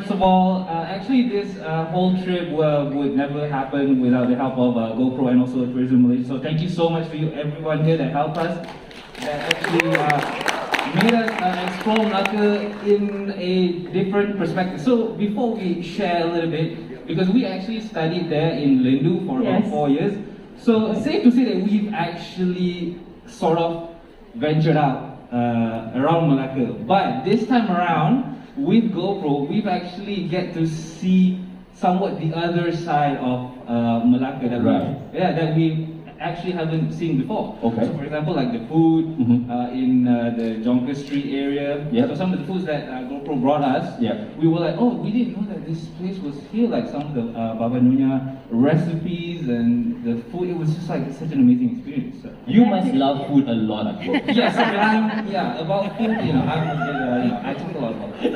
First of all, actually this whole trip would never happen without the help of GoPro and also Tourism Malaysia. So thank you so much to you, everyone here that helped us, that actually made us explore Malacca in a different perspective. So before we share a little bit, because we actually studied there in Lindu for about 4 years, so safe to say that we've actually sort of ventured out around Malacca. But this time around, with GoPro, we've actually get to see somewhat the other side of Malacca that we actually haven't seen before. Okay. So for example, like the food in the Jonker Street area. Yep. So some of the foods that GoPro brought us, we were like, oh, we didn't know that this place was here. Like some of the Baba Nyonya recipes and the food, it was just like such an amazing experience. So. You must love food a lot, I think. Yes, about food, I talk a lot about it.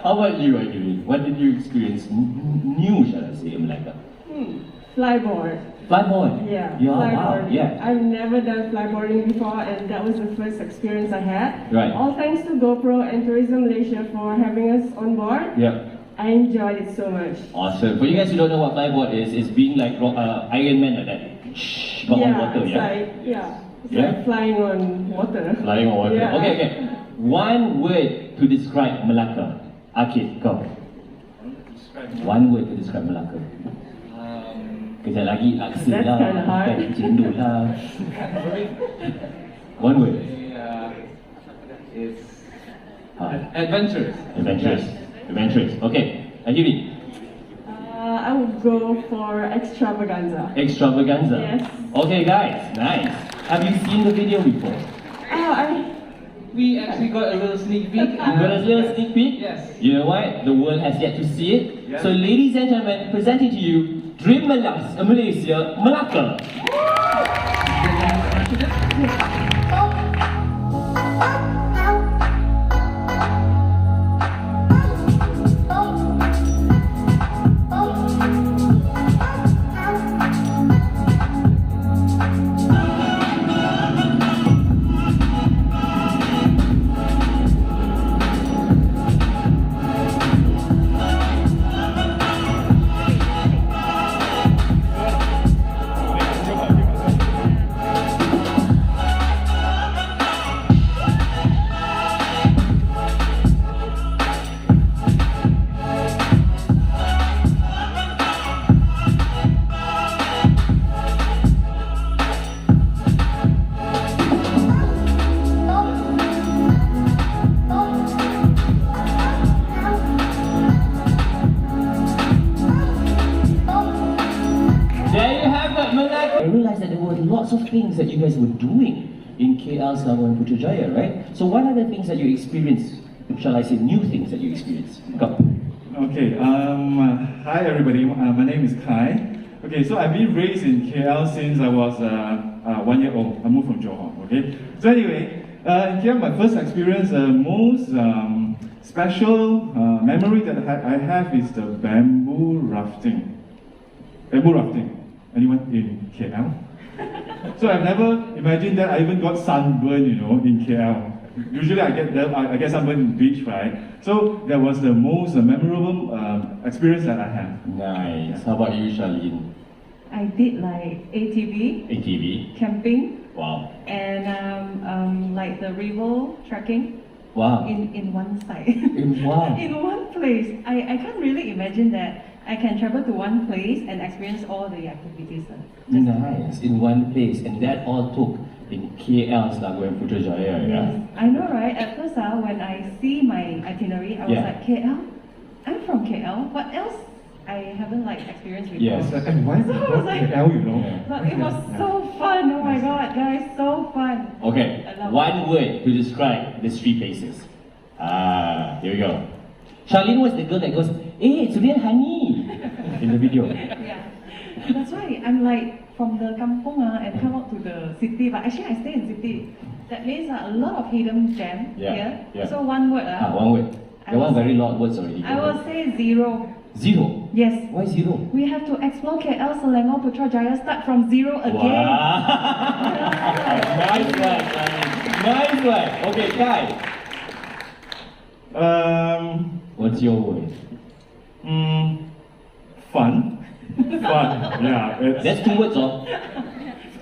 How about you, Aidilin? What did you experience new, shall I say, in Malacca? Flyboard. Flyboard? Yeah, Wow. Yeah. I've never done flyboarding before, and that was the first experience I had. Right. All thanks to GoPro and Tourism Malaysia for having us on board. Yeah. I enjoyed it so much. Awesome. For you guys who don't know what flyboard is, it's being like Iron Man like that. But on water, it's Yeah? like flying on water. Flying on water. Yeah. Okay. One word to describe Malacca. Akid, go. One word to describe Malacca. Kejap lagi laksa That's lah, kinda hard. cendol lah. One word. It's adventurous. Adventurous. Okay. Aidilin. I would go for extravaganza. Extravaganza. Yes. Okay, guys. Nice. Have you seen the video before? We actually got a little sneak peek. You got a little sneak peek? Yes. You know what? The world has yet to see it. Yeah. So, ladies and gentlemen, presenting to you Dream Malaysia, Malacca. I realized that there were lots of things that you guys were doing in KL, Selangor and Putrajaya, right? So what are the things that you experienced, shall I say, new things that you experienced? Go. Okay, hi everybody, my name is Kai. Okay, so I've been raised in KL since I was 1 year old. I moved from Johor, okay? So anyway, in KL, my first experience, most special memory that I have is the bamboo rafting. Bamboo rafting. Anyone in KL? So I've never imagined that I even got sunburned, in KL. Usually I get sunburned in the beach, right? So that was the most memorable experience that I had. Nice. How about you, Charlene? I did like ATV, ATV. camping, Wow. and like the river trekking. Wow. In one site. In wow. In one place. I can't really imagine that I can travel to one place and experience all the activities. Nice. In one place, and that all took in KL, Selangor and Putrajaya, yeah? I know, right? At first, when I see my itinerary, I was like, KL? I'm from KL. What else I haven't experienced before? Yes. And why did you go to KL, Yeah. But it was so fun. Oh my god, guys, so fun. Okay, I love one word to describe these three places. Here we go. Charlene was the girl that goes, hey, it's Surian Hani in the video. Yeah. That's why I'm from the kampung and come out to the city. But actually, I stay in city. That means a lot of hidden gem here. Yeah. So one word. One word. There are very lot of words already. I will say zero. Zero? Yes. Why zero? We have to explore KL, Selangor, Putrajaya, start from zero again. Wow. Nice one, Charlene. Nice one. Okay, Kai. What's your word? Fun. Fun. Yeah. It's, That's 2 words, or?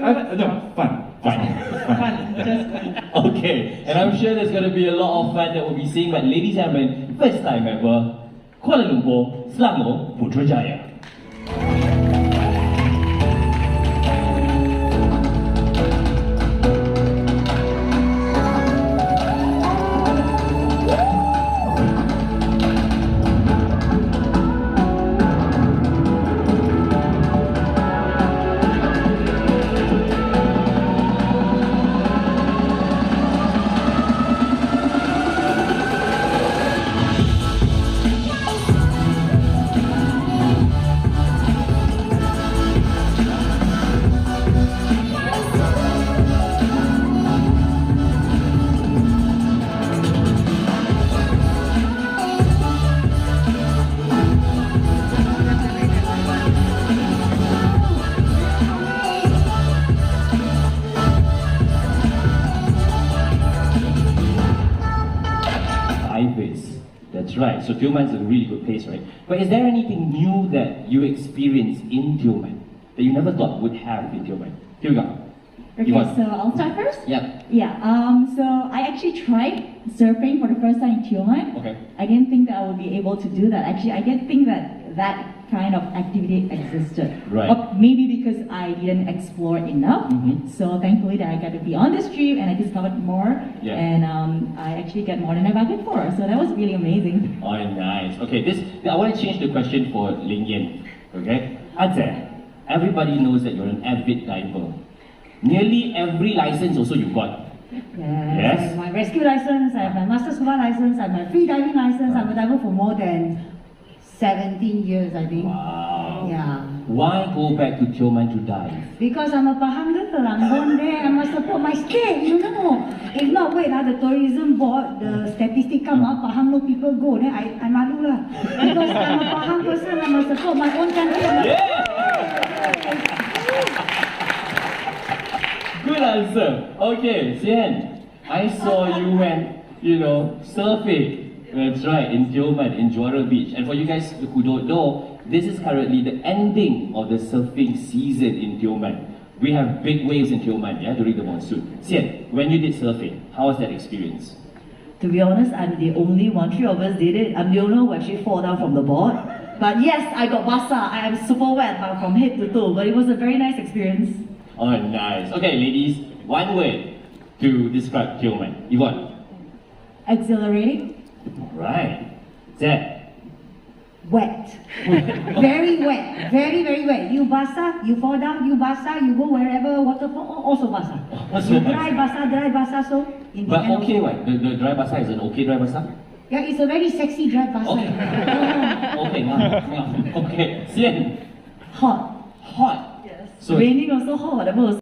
no, fun. Fun. Fun, just fun. Okay, and I'm sure there's going to be a lot of fun that we'll be seeing. But ladies and gentlemen, first time ever, Kuala Lumpur, Selangor, Putrajaya. That's right. So Tioman is a really good place, right? But is there anything new that you experienced in Tioman that you never thought would have in Tioman? Here we go. Okay, so I'll start first? Yeah. Yeah, so I actually tried surfing for the first time in Tioman. Okay. I didn't think that I would be able to do that. Actually, I didn't think that that kind of activity existed. Right. Or maybe because I didn't explore enough. Mhm. So thankfully that I got to be on this trip and I discovered more. Yeah. And I actually got more than I bargained for. So that was really amazing. Oh, nice. Okay, I want to change the question for Ling Yen. Okay? Adze, everybody knows that you're an avid diver. Nearly every license also you got. Yes. I have my rescue license, I have my master scuba license, I have my free diving license. I'm a diver for more than 17 years, I think. Wow. Yeah. Why go back to Tioman to dive? Because I'm a Pahang girl, I'm born there, I must support my state, you know. If not, wait, the tourism board, the statistic come up, Pahang no people go, then I malu lah. Because I'm a Pahang person, I must support my own country. Good answer. Okay, Sian, I saw you went, surfing. That's right, in Tioman, in Juara Beach. And for you guys who don't know, this is currently the ending of the surfing season in Tioman. We have big waves in Tioman, yeah, during the monsoon. Sian, when you did surfing, how was that experience? To be honest, I'm the only one. 3 of us did it. I'm the only one who actually fall down from the board. But yes, I got basah. I am super wet from head to toe. But it was a very nice experience. Oh, nice. Okay, ladies, one word to describe Tioman. Yvonne. Exhilarating. Right. Zed. Wet. Very wet. Very, very wet. You basah, you fall down, you basah, you go wherever, waterfall, also basah. Also You dry basah, so in the But end okay, also- what? The dry basah is an okay dry basah? Yeah, it's a very sexy dry basah. Okay, okay. Sian. Hot. Hot. Yes. So Raining also hot, whatever was